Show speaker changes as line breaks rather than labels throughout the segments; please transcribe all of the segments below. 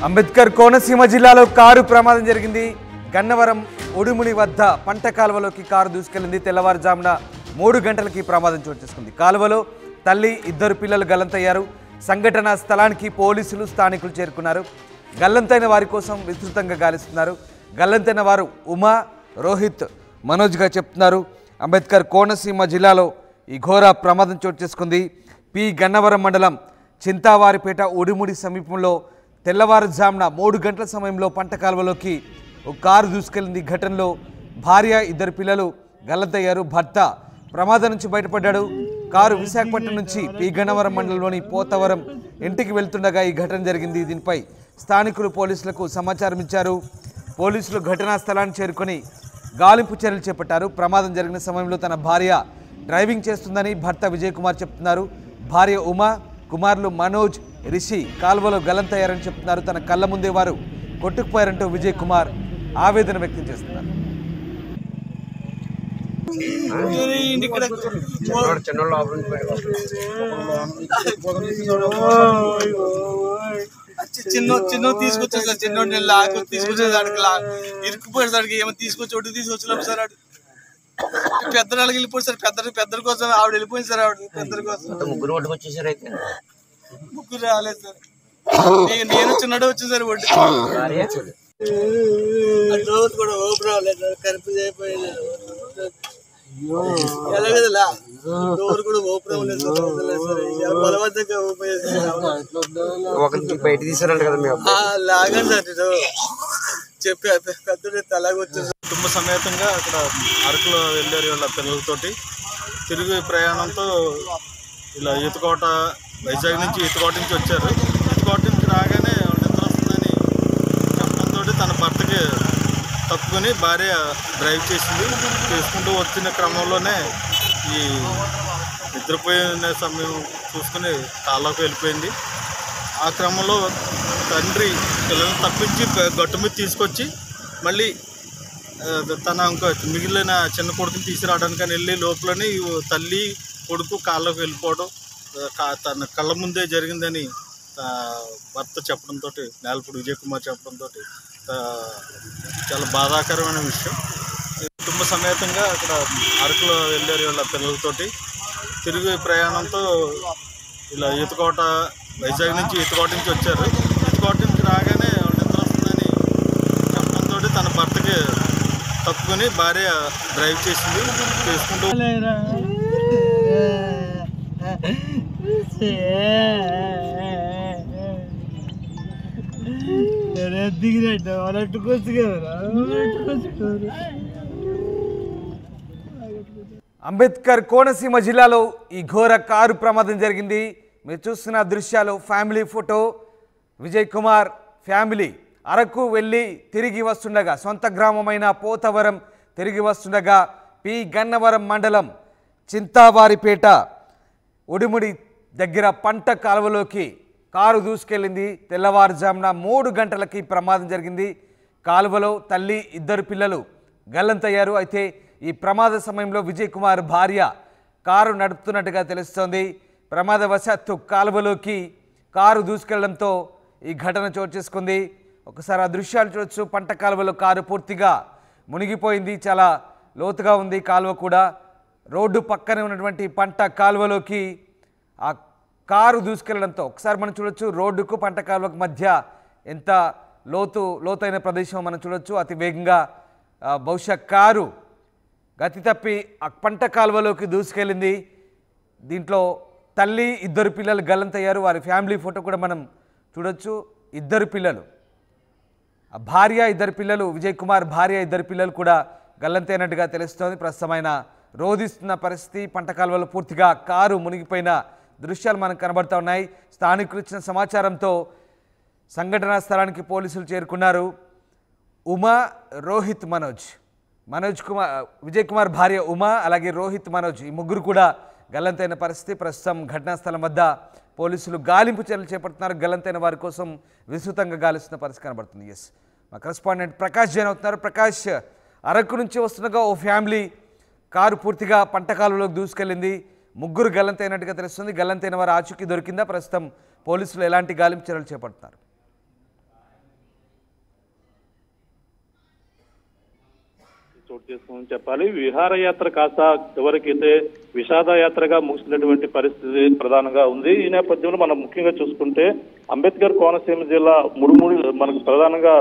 అంబేద్కర్ కోనసీమ జిల్లాలో కారు ప్రమాదం జరిగింది. గన్నవరం ఉడుముని వద్ద పంట కాలువలోకి కారు దూసుకెళ్లింది. తెల్లవారుజామున 3 గంటలకి ప్రమాదం చోటు చేసుకుంది. కాలువలో తల్లి, 2 పిల్లలు గల్లంతయ్యారు. సంఘటనా స్థలానికి పోలీసులు, స్థానికులు చేరుకున్నారు. గల్లంతైన వారి కోసం విస్తృతంగా గాలిస్తున్నారు. గల్లంతైన వారు ఉమా, రోహిత్, మనోజ్గా చెప్తున్నారు. అంబేద్కర్ కోనసీమ జిల్లాలో ఈ ఘోర ప్రమాదం చోటు చేసుకుంది. పి గన్నవరం మండలం చింతావారిపేట ఉడిముడి సమీపంలో తెల్లవారుజామున 3 గంటల సమయంలో పంట కాలువలోకి ఒక కారు దూసుకెళ్లింది. ఘటనలో భార్య, 2 పిల్లలు గల్లంతయ్యారు. భర్త ప్రమాదం నుంచి బయటపడ్డాడు. కారు విశాఖపట్నం నుంచి పి గన్నవరం మండలంలోని పోతవరం ఇంటికి వెళ్తుండగా ఈ ఘటన జరిగింది. దీనిపై స్థానికులు పోలీసులకు సమాచారం ఇచ్చారు. పోలీసులు ఘటనా స్థలాన్ని చేరుకొని గాలింపు చర్యలు చేపట్టారు. ప్రమాదం జరిగిన సమయంలో తన భార్య డ్రైవింగ్ చేస్తుందని భర్త విజయ్ కుమార్ చెప్తున్నారు. భార్య ఉమా, కుమారులు మనోజ్, రిషి కాలువలో గల్లంతయ్యారని చెప్తున్నారు. తన కళ్ళ ముందే వారు కొట్టుకుపోయారంటూ విజయ్ కుమార్ ఆవేదన వ్యక్తం చేస్తున్నారు.
చిన్న తీసుకొచ్చారు సార్. చిన్న లాక్ తీసుకొచ్చేదానికి ఇరుక్కుపోయేదానికి ఏమో తీసుకొచ్చి తీసుకొచ్చినాం సార్. పెద్ద నెలకి వెళ్ళిపోయి సార్. పెద్దల కోసం ఆవిడ వెళ్ళిపోయింది సార్. ఆవిడ పెద్దల కోసం ముగ్గురు రాలేదు సార్. నేను చిన్నడే వచ్చింది సార్. ఒడ్డు రోజు కూడా ఓపు రాలేదు సార్. కనిపి అయిపోయింది ఎలాగదలా డోర్ కూడా ఓపు రాలేదు సార్. బలవంతంగా
ఒకరికి బయట తీసుకురండి కదా మేము
లాగండి సార్. చెప్పి పెద్దలు అలాగే వచ్చారు. కుటుంబ సమేతంగా అక్కడ అరకులో వెళ్ళారు వాళ్ళ పిల్లలతోటి. తిరిగి ప్రయాణంతో ఇలా ఈతకోట, వైజాగ్ నుంచి ఈతకోట నుంచి వచ్చారు. ఈతకోట నుంచి రాగానే నిద్ర వస్తుందని చెప్పడంతో తన భర్తకి తప్పుకొని భార్య డ్రైవ్ చేసుకుంటూ వచ్చిన క్రమంలోనే ఈ నిద్రపోయిన సమయం చూసుకుని కాళ్ళకు వెళ్ళిపోయింది. ఆ క్రమంలో తండ్రి పిల్లల్ని తప్పించి గట్టు మీద తీసుకొచ్చి మళ్ళీ తన ఇంకో మిగిలిన చిన్న కొడుకుని తీసుకురావడానికి వెళ్ళి లోపలని తల్లి, కొడుకు కాళ్ళకు వెళ్ళిపోవడం తన కళ్ళ ముందే జరిగిందని భర్త చెప్పడంతో, నేలపూడి విజయ్ కుమార్ చెప్పడంతో చాలా బాధాకరమైన విషయం. కుటుంబ సమేతంగా అక్కడ అరకులో వెళ్ళారు వాళ్ళ పిల్లలతోటి. తిరిగి ప్రయాణంతో ఇలా ఈతకోట, వైజాగ్ నుంచి ఈతకోట నుంచి వచ్చారు. ఈతకోట నుంచి రాగానే నిద్ర వస్తుందని చెప్పడంతో తన భర్తకి తప్పుకొని భార్య డ్రైవ్ చేసుకుంటూ
అంబేద్కర్ కోనసీమ జిల్లాలో ఈ ఘోర కారు ప్రమాదం జరిగింది. మీరు చూస్తున్న దృశ్యాలు family photo. Vijay Kumar family Araku వెళ్ళి తిరిగి వస్తుండగా, సొంత గ్రామమైన పోతవరం తిరిగి వస్తుండగా పి గన్నవరం మండలం చింతావారిపేట ఉడిముడి దగ్గర పంట కాలువలోకి కారు దూసుకెళ్ళింది. తెల్లవారుజామున 3 గంటలకి ప్రమాదం జరిగింది. కాలువలో తల్లి, 2 పిల్లలు గల్లంతయ్యారు. అయితే ఈ ప్రమాద సమయంలో విజయ్ కుమార్ భార్య కారు నడుపుతున్నట్టుగా తెలుస్తోంది. ప్రమాదవశాత్తు కాలువలోకి కారు దూసుకెళ్లడంతో ఈ ఘటన చోటు చేసుకుంది. ఒకసారి ఆ దృశ్యాలు చూడొచ్చు. పంట కాలువలో కారు పూర్తిగా మునిగిపోయింది. చాలా లోతుగా ఉంది కాలువ కూడా. రోడ్డు పక్కనే ఉన్నటువంటి పంట కాలువలోకి ఆ కారు దూసుకెళ్లడంతో ఒకసారి మనం చూడొచ్చు. రోడ్డుకు పంట కాలువకు మధ్య ఎంత లోతైన ప్రదేశం మనం చూడొచ్చు. అతి వేగంగా బహుశా కారు గతి తప్పి ఆ పంట కాలువలోకి దూసుకెళ్ళింది. దీంట్లో తల్లి, 2 పిల్లలు గల్లంతయ్యారు. వారి ఫ్యామిలీ ఫోటో కూడా మనం చూడొచ్చు. 2 పిల్లలు, భార్య, 2 పిల్లలు, విజయ్ కుమార్ భార్య, 2 పిల్లలు కూడా గల్లంతైనట్టుగా తెలుస్తోంది. ప్రస్తుతమైన రోధిస్తున్న పరిస్థితి. పంట కాలువలో పూర్తిగా కారు మునిగిపోయిన దృశ్యాలు మనకు కనబడుతూ ఉన్నాయి. స్థానికులు ఇచ్చిన సమాచారంతో సంఘటనా స్థలానికి పోలీసులు చేరుకున్నారు. ఉమా, రోహిత్, విజయ్ కుమార్ భార్య ఉమా, అలాగే రోహిత్, మనోజ్ ఈ ముగ్గురు కూడా గల్లంతైన పరిస్థితి. ప్రస్తుతం ఘటనా స్థలం వద్ద పోలీసులు గాలింపు చర్యలు చేపడుతున్నారు. గల్లంతైన వారి కోసం విస్తృతంగా గాలిస్తున్న పరిస్థితి కనబడుతుంది. ఎస్, మా కరెస్పాండెంట్ ప్రకాష్ జైన్ అవుతున్నారు. ప్రకాష్, అరకు నుంచి వస్తుండగా ఓ ఫ్యామిలీ కారు పూర్తిగా పంట కాలువలోకి దూసుకెళ్ళింది. 3 గల్లంతైనట్టుగా తెలుస్తుంది. గల్లంతైన వారు ఆచూకీ దొరికిందా? ప్రస్తుతం పోలీసులు ఎలాంటి గాలింపు చర్యలు చేపడుతున్నారు?
చోటు చేసుకుందని చెప్పాలి. విహారయాత్ర కాస్త చివరికైతే విషాదయాత్రగా ముగిసినటువంటి పరిస్థితి ప్రధానంగా ఉంది. ఈ నేపథ్యంలో మనం ముఖ్యంగా చూసుకుంటే అంబేద్కర్ కోనసీమ జిల్లా ముడుముడి మనకు ప్రధానంగా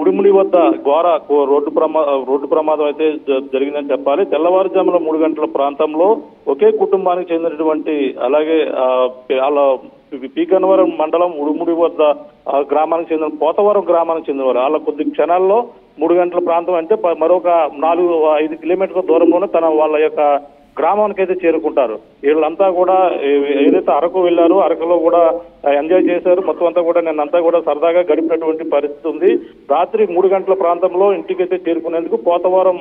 ఉడుముడి వద్ద ఘోర రోడ్డు ప్రమాదం అయితే జరిగిందని చెప్పాలి. తెల్లవారుజామున 3 గంటల ప్రాంతంలో ఒకే కుటుంబానికి చెందినటువంటి అలాగే వాళ్ళ పీగన్నవరం మండలం ఉడుముడి వద్ద గ్రామానికి చెందిన పోతవరం గ్రామానికి చెందినవారు వాళ్ళ కొద్ది క్షణాల్లో 3 గంటల ప్రాంతం అంటే మరొక 4-5 కిలోమీటర్ల దూరంలోనే వాళ్ళ యొక్క గ్రామానికి అయితే చేరుకుంటారు. వీళ్ళంతా కూడా ఏదైతే అరకు వెళ్ళారో అరకులో కూడా ఎంజాయ్ చేశారు. మొత్తం అంతా కూడా నిన్నంతా కూడా సరదాగా గడిపినటువంటి పరిస్థితి ఉంది. రాత్రి 3 గంటల ప్రాంతంలో ఇంటికైతే చేరుకునేందుకు పోతవరం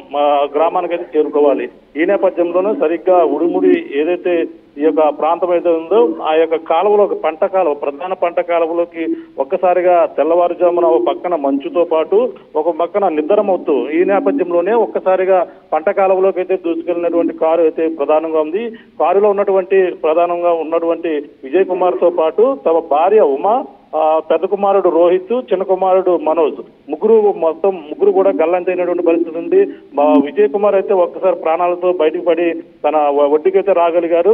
గ్రామానికైతే చేరుకోవాలి. ఈ నేపథ్యంలోనే సరిగ్గా ఉడుముడి ఏదైతే ఈ యొక్క ప్రాంతం అయితే ఉందో ఆ యొక్క కాలువలో పంట కాలువ ప్రధాన పంట కాలువలోకి ఒక్కసారిగా తెల్లవారుజామున ఒక పక్కన మంచుతో పాటు ఒక పక్కన నిద్రమవుతూ ఈ నేపథ్యంలోనే ఒక్కసారిగా పంట కాలువలోకి అయితే దూసుకెళ్లినటువంటి కారు అయితే ప్రధానంగా ఉంది. కారులో ప్రధానంగా ఉన్నటువంటి విజయ్ కుమార్ తో పాటు తమ భార్య ఉమా, పెద్ద కుమారుడు రోహిత్, చిన్న కుమారుడు మనోజ్ ముగ్గురు కూడా గల్లంతైనటువంటి పరిస్థితి ఉంది. విజయ్ కుమార్ అయితే ఒక్కసారి ప్రాణాలతో బయటకు పడి తన ఒడ్డుకైతే రాగలిగారు.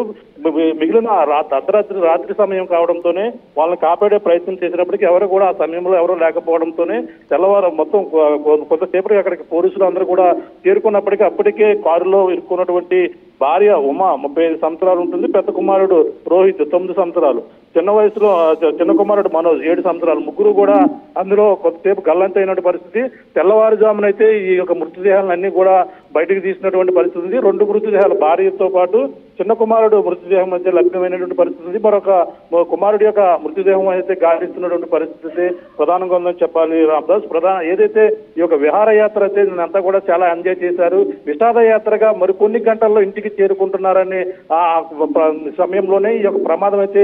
మిగిలిన రాత్రి సమయం కావడంతోనే వాళ్ళని కాపాడే ప్రయత్నం చేసినప్పటికీ ఎవరు కూడా ఆ సమయంలో ఎవరు లేకపోవడంతోనే తెల్లవారు మొత్తం కొంతసేపటికి అక్కడికి పోలీసులు అందరూ కూడా చేరుకున్నప్పటికీ అప్పటికే కారులో ఇరుక్కున్నటువంటి భార్య ఉమా 35 సంవత్సరాలు ఉంటుంది, పెద్ద కుమారుడు రోహిత్ 9 సంవత్సరాలు, చిన్న కుమారుడు మనోజ్ 7 సంవత్సరాలు, ముగ్గురు కూడా అందులో కొంతసేపు గల్లంతైన పరిస్థితి. తెల్లవారుజామునైతే ఈ యొక్క మృతదేహాలన్నీ కూడా బయటకు తీసినటువంటి పరిస్థితి ఉంది. 2 మృతదేహాలు భార్యతో పాటు చిన్న కుమారుడు మృతదేహం మధ్య లభ్యమైనటువంటి పరిస్థితి ఉంది. మరొక కుమారుడు యొక్క మృతదేహం అయితే గాలిస్తున్నటువంటి పరిస్థితి ప్రధానంగా ఉందని చెప్పాలి. రామదాస్ ఏదైతే ఈ యొక్క విహారయాత్ర అయితే అంతా కూడా చాలా ఎంజాయ్ చేశారు. విషాదయాత్రగా మరికొన్ని గంటల్లో ఇంటికి చేరుకుంటున్నారని ఆ సమయంలోనే ఈ యొక్క ప్రమాదం అయితే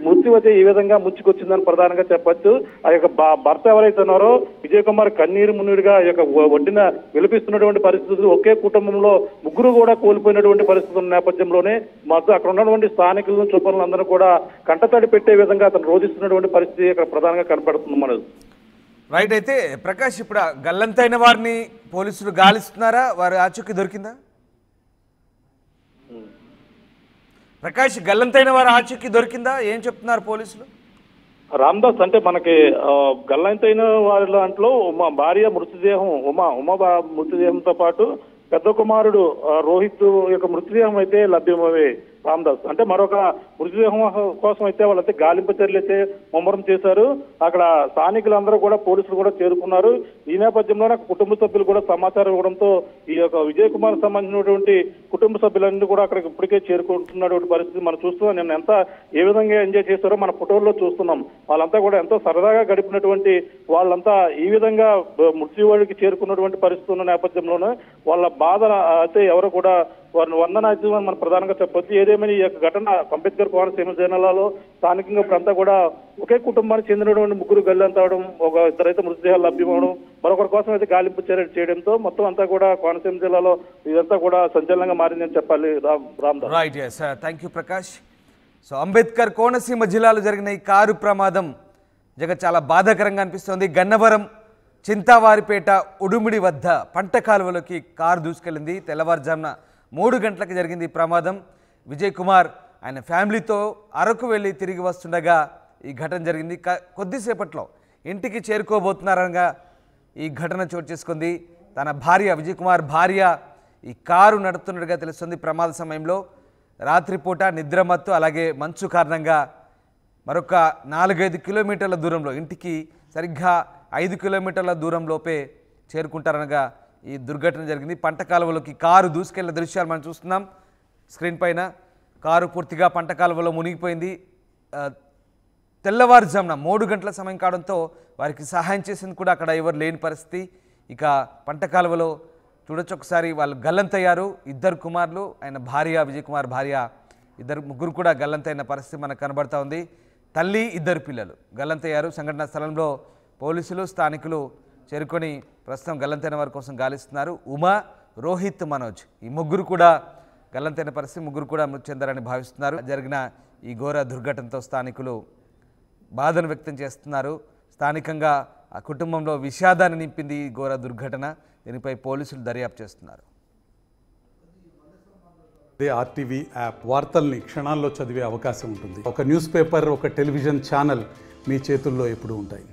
మృత్యు అయితే ఈ విధంగా ముచ్చుకొచ్చిందని ప్రధానంగా చెప్పొచ్చు. ఆ యొక్క భర్త ఎవరైతే ఉన్నారో విజయ్ కుమార్ కన్నీరు మున్నీరుగా ఈ యొక్క ఒడ్డున విలపిస్తున్నటువంటి పరిస్థితులు, ఒకే కుటుంబంలో ముగ్గురు కూడా కోల్పోయినటువంటి పరిస్థితుల నేపథ్యంలోనే మాకు అక్కడ ఉన్నటువంటి స్థానికులను చుప్పలందరూ కూడా కంటతడి పెట్టే విధంగా అతను రోధిస్తున్నటువంటి పరిస్థితి ఇక్కడ ప్రధానంగా కనపడుతుంది. మనది
రైట్. అయితే ప్రకాష్, ఇప్పుడు గల్లంతైన వారిని పోలీసులు గాలిస్తున్నారా? వారి ఆచూకీ దొరికిందా? ప్రకాష్, గల్లంతైన వారి ఆచూకీ దొరికిందా? ఏం చెప్తున్నారు పోలీసులు?
రామ్దాస్ అంటే మనకి గల్లంతైన వారి దాంట్లో భార్య మృతదేహం ఉమా మృతదేహంతో పాటు పెద్ద కుమారుడు రోహిత్ యొక్క మృతదేహం అయితే లభ్యమయ్యే రామదాస్. అంటే మరొక మృతదేహం కోసం అయితే వాళ్ళైతే గాలింపు చర్యలు అయితే ముమ్మరం చేశారు. అక్కడ స్థానికులందరూ కూడా పోలీసులు కూడా చేరుకున్నారు. ఈ నేపథ్యంలో కుటుంబ సభ్యులు కూడా సమాచారం ఇవ్వడంతో ఈ యొక్క విజయ్ కుమార్ సంబంధించినటువంటి కుటుంబ సభ్యులన్నీ కూడా అక్కడికి ఇప్పటికే చేరుకుంటున్నటువంటి పరిస్థితి మనం చూస్తున్నాం. నేను ఏ విధంగా ఎంజాయ్ చేశారో మన ఫోటోల్లో చూస్తున్నాం. వాళ్ళంతా కూడా ఎంతో సరదాగా గడిపినటువంటి వాళ్ళంతా ఈ విధంగా మృత్యువాడికి చేరుకున్నటువంటి పరిస్థితి ఉన్న నేపథ్యంలోనే వాళ్ళ బాధ అయితే ఎవరు కూడా వారిని వందనాయితీమని మనం ప్రధానంగా చెప్పొచ్చు. ఏదేమైనా ఈ యొక్క ఘటన అంబేద్కర్ కోనసీమ జిల్లాలో స్థానికంగా ఇప్పుడంతా కూడా ఒకే కుటుంబానికి చెందినటువంటి ముగ్గురు గల్లంతవడం, ఒక ఇద్దరైతే మృతదేహాలు లభ్యమవడం, మరొకరి కోసం అయితే గాలింపు చర్యలు చేయడంతో మొత్తం అంతా కూడా కోనసీమ జిల్లాలో ఇదంతా కూడా సంచలనంగా మారిందని చెప్పాలి. Ramdas.
Right. Yes, thank you Prakash. So Ambedkar Konaseema జిల్లాలో జరిగిన ఈ కారు ప్రమాదం చాలా బాధాకరంగా అనిపిస్తోంది. గన్నవరం చింతావారిపేట ఉడుమిడి వద్ద పంట కాలువలోకి కారు దూసుకెళ్ళింది. తెల్లవారుజామున 3 గంటలకు జరిగింది ఈ ప్రమాదం. విజయ్ కుమార్ ఆయన ఫ్యామిలీతో అరకు వెళ్ళి తిరిగి వస్తుండగా ఈ ఘటన జరిగింది. కొద్దిసేపట్లో ఇంటికి చేరుకోబోతున్నారనగా ఈ ఘటన చోటు చేసుకుంది. తన భార్య విజయ్ కుమార్ భార్య ఈ కారు నడుపుతున్నట్టుగా తెలుస్తుంది. ప్రమాద సమయంలో రాత్రిపూట నిద్రమత్తు అలాగే మంచు కారణంగా మరొక 4-5 కిలోమీటర్ల దూరంలో ఇంటికి సరిగ్గా 5 కిలోమీటర్ల దూరంలోపే చేరుకుంటారనగా ఈ దుర్ఘటన జరిగింది. పంట కాలువలోకి కారు దూసుకెళ్లిన దృశ్యాలు మనం చూస్తున్నాం స్క్రీన్ పైన. కారు పూర్తిగా పంట కాలువలో మునిగిపోయింది. తెల్లవారుజామున 3 గంటల సమయం కావడంతో వారికి సహాయం చేసింది కూడా అక్కడ ఎవరు లేని పరిస్థితి. ఇక పంట కాలువలో చూడొచ్చు ఒకసారి వాళ్ళు గల్లంతయ్యారు. 2 కుమారులు, ఆయన భార్య విజయ్ కుమార్ భార్య, ముగ్గురు కూడా గల్లంతైన పరిస్థితి మనకు కనబడతా ఉంది. తల్లి, 2 పిల్లలు గల్లంతయ్యారు. సంఘటన స్థలంలో పోలీసులు స్థానికులు చేరుకొని ప్రస్తుతం గల్లంతైన వారి కోసం గాలిస్తున్నారు. ఉమా, రోహిత్, మనోజ్ ఈ ముగ్గురు కూడా గల్లంతైన పరిస్థితి, ముగ్గురు కూడా మృతి చెందారని భావిస్తున్నారు. జరిగిన ఈ ఘోర దుర్ఘటనతో స్థానికులు బాధను వ్యక్తం చేస్తున్నారు. స్థానికంగా ఆ కుటుంబంలో విషాదాన్ని నింపింది ఈ ఘోర దుర్ఘటన. దీనిపై పోలీసులు దర్యాప్తు చేస్తున్నారు.
అదే ఆర్టీవీ యాప్ వార్తల్ని క్షణాల్లో చదివే అవకాశం ఉంటుంది. ఒక న్యూస్ పేపర్, ఒక టెలివిజన్ ఛానల్ మీ చేతుల్లో ఎప్పుడూ ఉంటాయి.